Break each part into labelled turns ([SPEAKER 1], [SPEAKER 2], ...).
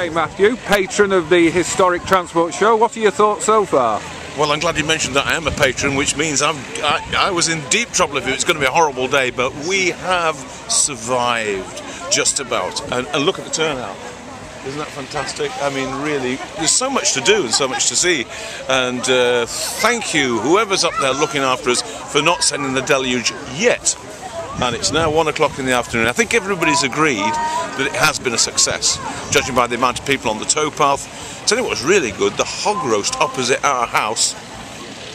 [SPEAKER 1] Okay, Matthew, patron of the Historic Transport Show, what are your thoughts so far?
[SPEAKER 2] Well, I'm glad you mentioned that I am a patron, which means I was in deep trouble if it was going to be a horrible day, but we have survived just about. And look at the turnout. Isn't that fantastic? I mean, really, there's so much to do and so much to see. And thank you, whoever's up there looking after us, for not sending the deluge yet. And it's now 1 o'clock in the afternoon. I think everybody's agreed that it has been a success, judging by the amount of people on the towpath. Tell you what's really good, the hog roast opposite our house,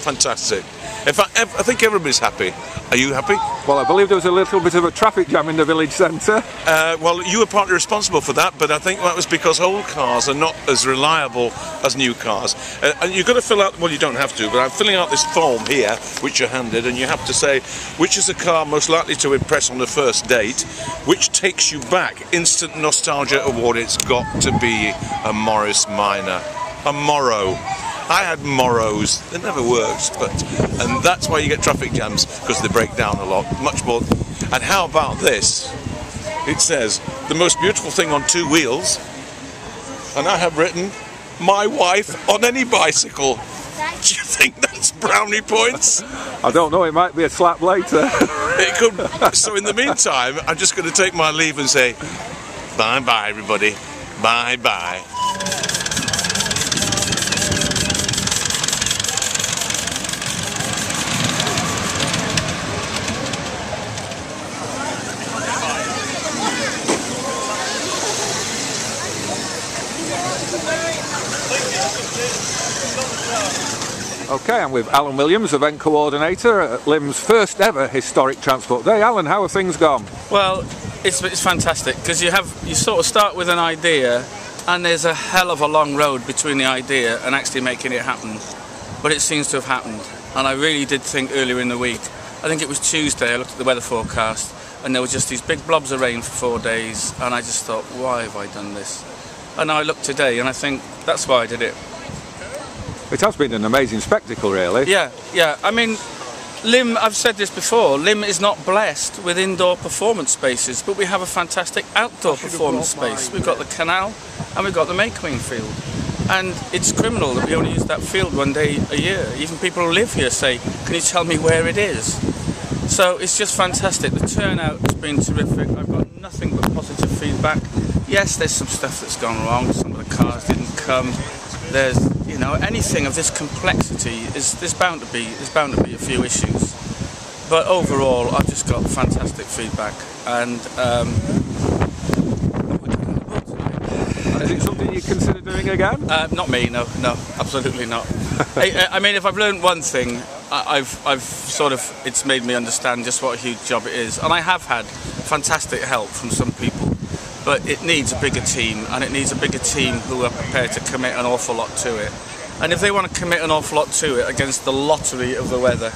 [SPEAKER 2] fantastic. In fact, I think everybody's happy. Are you happy?
[SPEAKER 1] Well, I believe there was a little bit of a traffic jam in the village centre.
[SPEAKER 2] Well, you were partly responsible for that, but I think that was because old cars are not as reliable as new cars. And you've got to fill out, well, you don't have to, but I'm filling out this form here, which you're handed, and you have to say which is the car most likely to impress on the first date, which takes you back. Instant nostalgia award, it's got to be a Morris Minor. A Morrow. I had Morrows, they never worked, and that's why you get traffic jams, because they break down a lot, much more. And how about this? It says, the most beautiful thing on two wheels, and I have written, my wife on any bicycle. Do you think that's brownie points?
[SPEAKER 1] I don't know, it might be a slap later.
[SPEAKER 2] It could. So in the meantime, I'm just going to take my leave and say, bye-bye everybody, bye-bye.
[SPEAKER 1] Okay, I'm with Alan Williams, event coordinator at Lymm's first ever Historic Transport Day. Alan, how have things gone?
[SPEAKER 3] Well, it's fantastic, because you sort of start with an idea and there's a hell of a long road between the idea and actually making it happen. But it seems to have happened, and I really did think earlier in the week, I think it was Tuesday, I looked at the weather forecast and there were just these big blobs of rain for 4 days, and I just thought, why have I done this? And now I look today and I think that's why I did it.
[SPEAKER 1] It has been an amazing spectacle, really.
[SPEAKER 3] Yeah. I mean, Lymm, I've said this before, Lymm is not blessed with indoor performance spaces, but we have a fantastic outdoor performance space. We've got the canal and we've got the Mayqueen field. And it's criminal that we only use that field 1 day a year. Even people who live here say, can you tell me where it is? So it's just fantastic. The turnout has been terrific. I've got nothing but positive feedback. Yes, there's some stuff that's gone wrong. Some of the cars didn't come. There's, you know, anything of this complexity there's bound to be a few issues. But overall, I've just got fantastic feedback, and
[SPEAKER 1] is it something you consider doing again?
[SPEAKER 3] Not me, no, absolutely not. I mean, if I've learned one thing, I've sort of, it's made me understand just what a huge job it is, and I have had fantastic help from some people. But it needs a bigger team, and it needs a bigger team who are prepared to commit an awful lot to it. And if they want to commit an awful lot to it against the lottery of the weather,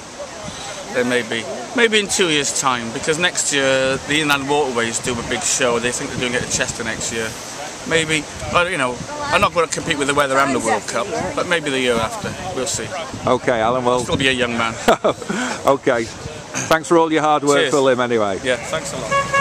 [SPEAKER 3] then maybe in 2 years' time, because next year the Inland Waterways do a big show. They think they're doing it at Chester next year. Maybe, but you know, I'm not going to compete with the weather and the World Cup, but maybe the year after, we'll see.
[SPEAKER 1] Okay, Alan, well...
[SPEAKER 3] I'll still be a young man.
[SPEAKER 1] Okay, thanks for all your hard work. Cheers. For Lymm anyway.
[SPEAKER 3] Yeah, thanks a lot.